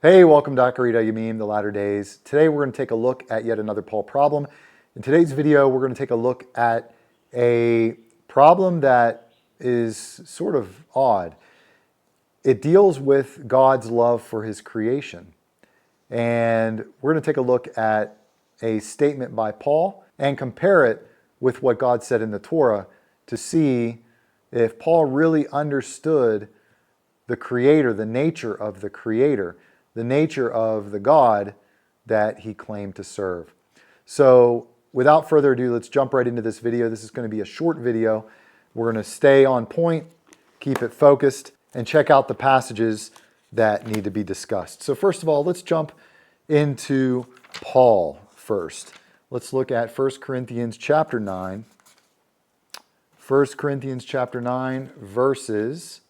Hey, welcome to Akarita Yamim, the latter days. Today we're going to take a look at yet another Paul problem. In today's video, we're going to take a look at a problem that is sort of odd. It deals with God's love for his creation. And we're going to take a look at a statement by Paul and compare it with what God said in the Torah to see if Paul really understood the Creator, the nature of the Creator, the nature of the God that he claimed to serve. So without further ado, let's jump right into this video. This is going to be a short video. We're going to stay on point, keep it focused, and check out the passages that need to be discussed. So first of all, let's jump into Paul first. Let's look at 1 Corinthians chapter 9. 1 Corinthians chapter 9, verses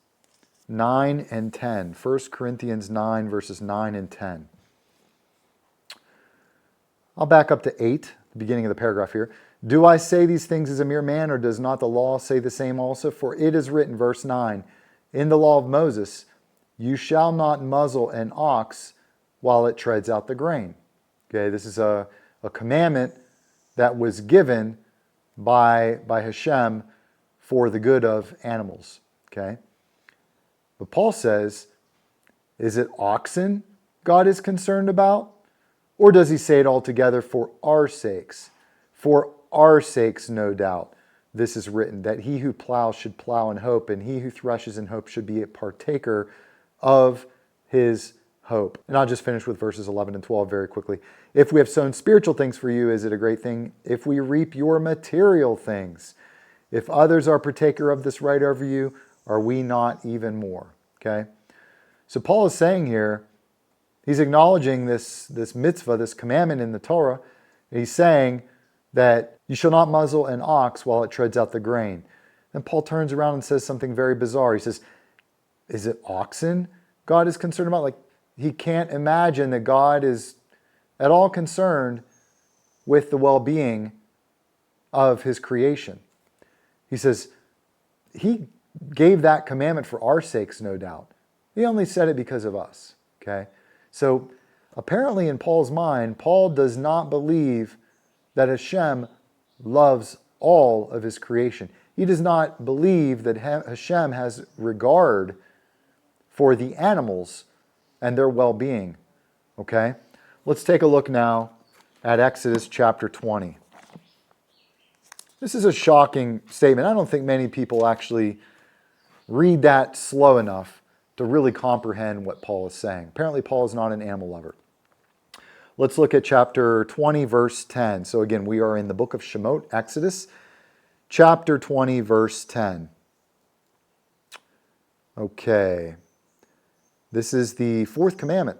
9 and 10. 1 Corinthians 9, verses 9 and 10. I'll back up to 8, the beginning of the paragraph here. Do I say these things as a mere man, or does not the law say the same also? For it is written, verse 9, in the law of Moses, you shall not muzzle an ox while it treads out the grain. Okay, this is a commandment that was given by Hashem for the good of animals. Okay. But Paul says, is it oxen God is concerned about? Or does he say it altogether for our sakes? For our sakes, no doubt, this is written, that he who plows should plow in hope, and he who threshes in hope should be a partaker of his hope. And I'll just finish with verses 11 and 12 very quickly. If we have sown spiritual things for you, is it a great thing if we reap your material things? If others are partaker of this right over you, are we not even more? Okay? So Paul is saying here, he's acknowledging this mitzvah, this commandment in the Torah. He's saying that you shall not muzzle an ox while it treads out the grain. And Paul turns around and says something very bizarre. He says, is it oxen God is concerned about? Like, he can't imagine that God is at all concerned with the well-being of his creation. He says, he gave that commandment for our sakes, no doubt. He only said it because of us. Okay? So apparently in Paul's mind, Paul does not believe that Hashem loves all of his creation. He does not believe that Hashem has regard for the animals and their well-being. Okay? Let's take a look now at Exodus chapter 20. This is a shocking statement. I don't think many people actually read that slow enough to really comprehend what Paul is saying. Apparently, Paul is not an animal lover. Let's look at chapter 20, verse 10. So again, we are in the book of Shemot, Exodus, chapter 20, verse 10. Okay. This is the fourth commandment.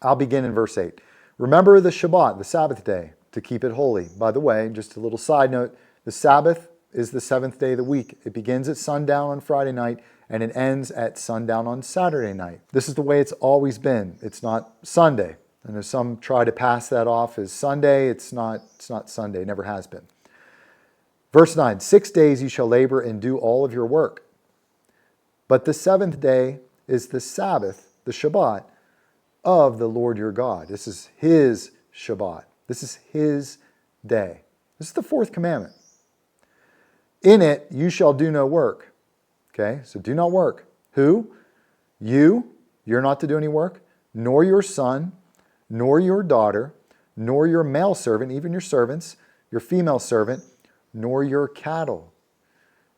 I'll begin in verse 8. Remember the Shabbat, the Sabbath day, to keep it holy. By the way, just a little side note, the Sabbath is the seventh day of the week. It begins at sundown on Friday night and it ends at sundown on Saturday night. This is the way it's always been. It's not Sunday. And if some try to pass that off as Sunday, it's not Sunday. It never has been. Verse 9, 6 days you shall labor and do all of your work. But the seventh day is the Sabbath, the Shabbat, of the Lord your God. This is his Shabbat. This is his day. This is the fourth commandment. In it you shall do no work. Okay, so do not work. Who? You're not to do any work, nor your son, nor your daughter, nor your male servant, even your servants, your female servant, nor your cattle,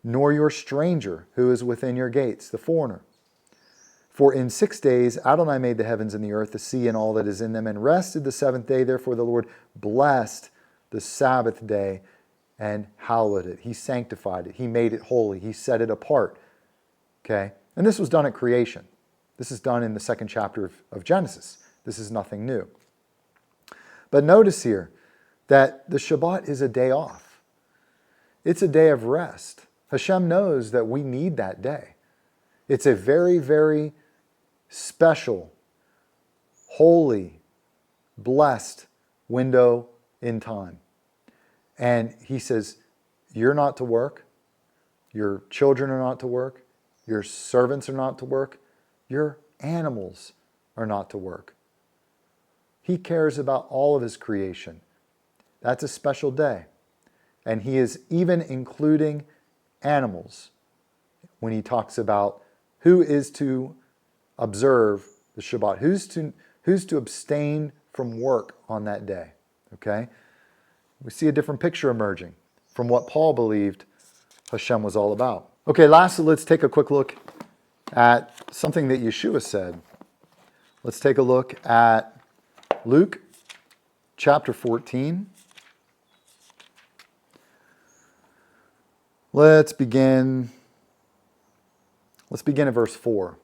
nor your stranger who is within your gates, the foreigner. For in 6 days Adonai made the heavens and the earth, the sea and all that is in them, and rested the seventh day. Therefore the Lord blessed the Sabbath day and hallowed it. He sanctified it. He made it holy. He set it apart. Okay? And this was done at creation. This is done in the second chapter of Genesis. This is nothing new. But notice here that the Shabbat is a day off. It's a day of rest. Hashem knows that we need that day. It's a very, very special, holy, blessed window in time. And he says, you're not to work. Your children are not to work. Your servants are not to work. Your animals are not to work. He cares about all of his creation. That's a special day. And he is even including animals when he talks about who is to observe the Shabbat, who's to abstain from work on that day. Okay? We see a different picture emerging from what Paul believed Hashem was all about. Okay, lastly, let's take a quick look at something that Yeshua said. Let's take a look at Luke chapter 14. Let's begin at verse 4.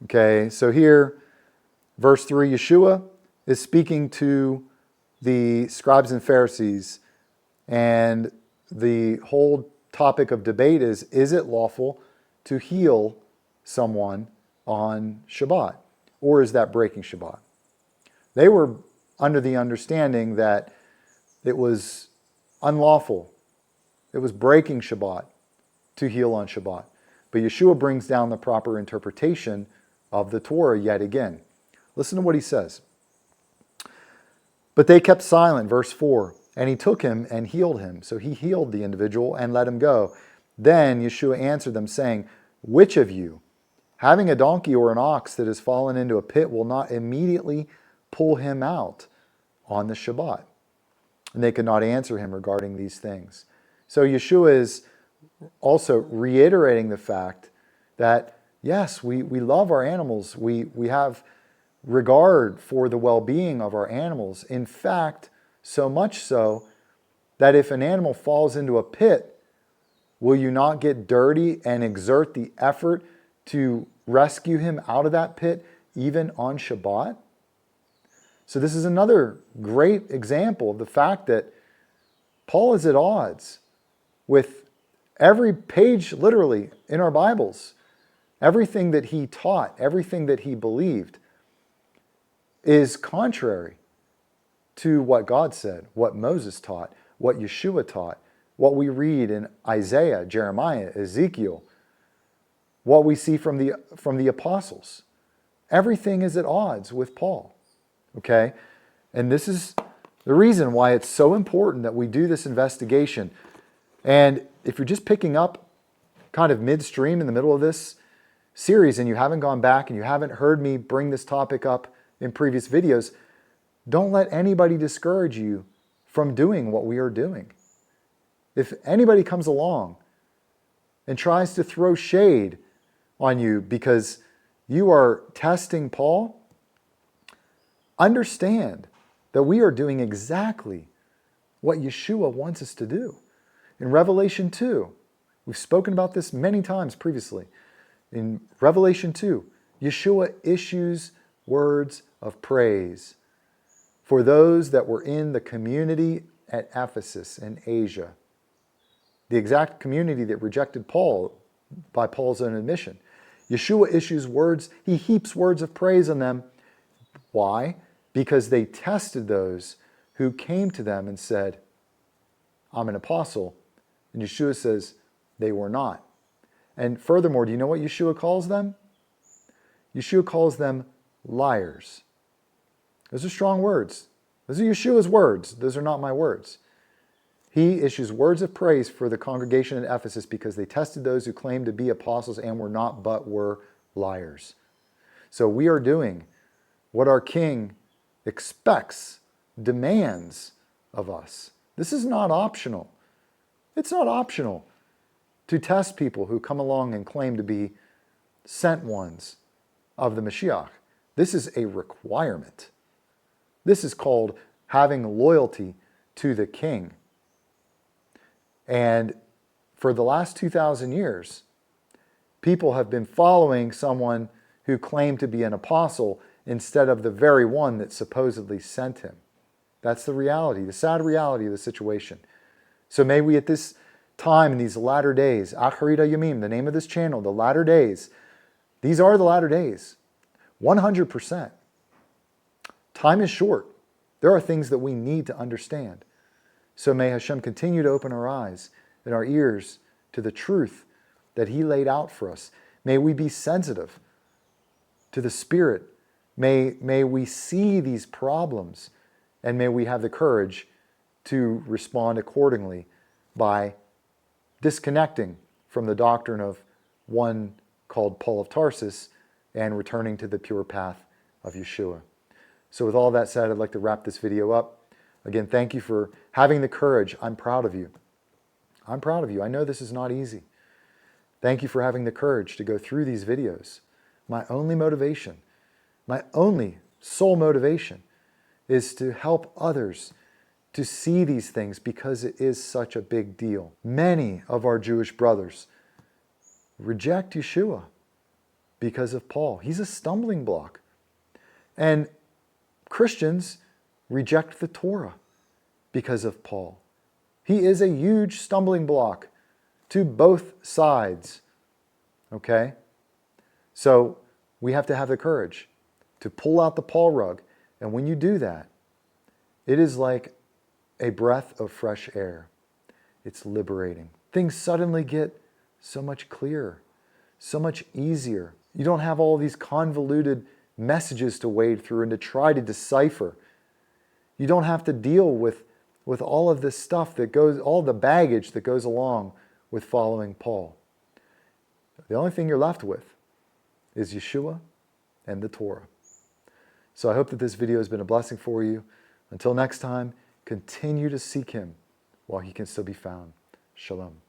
Okay, so here, verse 3, Yeshua is speaking to the scribes and Pharisees, and the whole topic of debate is it lawful to heal someone on Shabbat, or is that breaking Shabbat? They were under the understanding that it was unlawful, it was breaking Shabbat to heal on Shabbat. But Yeshua brings down the proper interpretation of the Torah yet again. Listen to what he says. But they kept silent, verse 4, and he took him and healed him. So he healed the individual and let him go. Then Yeshua answered them, saying, which of you, having a donkey or an ox that has fallen into a pit, will not immediately pull him out on the Shabbat? And they could not answer him regarding these things. So Yeshua is also reiterating the fact that, yes, we love our animals. We have regard for the well-being of our animals. In fact, so much so that if an animal falls into a pit, will you not get dirty and exert the effort to rescue him out of that pit, even on Shabbat? So this is another great example of the fact that Paul is at odds with every page, literally, in our Bibles. Everything that he taught, everything that he believed, is contrary to what God said, what Moses taught, what Yeshua taught, what we read in Isaiah, Jeremiah, Ezekiel, what we see from the apostles. Everything is at odds with Paul. Okay? And this is the reason why it's so important that we do this investigation. And if you're just picking up kind of midstream in the middle of this series and you haven't gone back and you haven't heard me bring this topic up in previous videos, don't let anybody discourage you from doing what we are doing. If anybody comes along and tries to throw shade on you because you are testing Paul, understand that we are doing exactly what Yeshua wants us to do. In Revelation 2, we've spoken about this many times previously. In Revelation 2, Yeshua issues words of praise for those that were in the community at Ephesus in Asia, the exact community that rejected Paul by Paul's own admission. Yeshua issues words, he heaps words of praise on them. Why? Because they tested those who came to them and said, I'm an apostle. And Yeshua says, they were not. And furthermore, do you know what Yeshua calls them? Yeshua calls them liars. Those are strong words. Those are Yeshua's words. Those are not my words. He issues words of praise for the congregation at Ephesus because they tested those who claimed to be apostles and were not, but were liars. So we are doing what our King expects, demands of us. This is not optional. It's not optional to test people who come along and claim to be sent ones of the Mashiach. This is a requirement. This is called having loyalty to the King. And for the last 2,000 years, people have been following someone who claimed to be an apostle instead of the very one that supposedly sent him. That's the reality, the sad reality of the situation. So may we at this time, in these latter days, Acharit HaYamim, the name of this channel, the latter days, these are the latter days, 100%. Time is short. There are things that we need to understand. So may Hashem continue to open our eyes and our ears to the truth that He laid out for us. May we be sensitive to the Spirit May we see these problems, and may we have the courage to respond accordingly by disconnecting from the doctrine of one called Paul of Tarsus and returning to the pure path of Yeshua. So with all that said, I'd like to wrap this video up. Again, thank you for having the courage. I'm proud of you. I'm proud of you. I know this is not easy. Thank you for having the courage to go through these videos. My only motivation, my only sole motivation is to help others to see these things because it is such a big deal. Many of our Jewish brothers reject Yeshua because of Paul. He's a stumbling block. And Christians reject the Torah because of Paul. He is a huge stumbling block to both sides. Okay? So we have to have the courage to pull out the Paul rug. And when you do that, it is like a breath of fresh air. It's liberating. Things suddenly get so much clearer, so much easier. You don't have all these convoluted messages to wade through and to try to decipher. You don't have to deal with all of this stuff that goes, all the baggage that goes along with following Paul. The only thing you're left with is Yeshua and the Torah. So I hope that this video has been a blessing for you. Until next time, continue to seek Him while He can still be found. Shalom.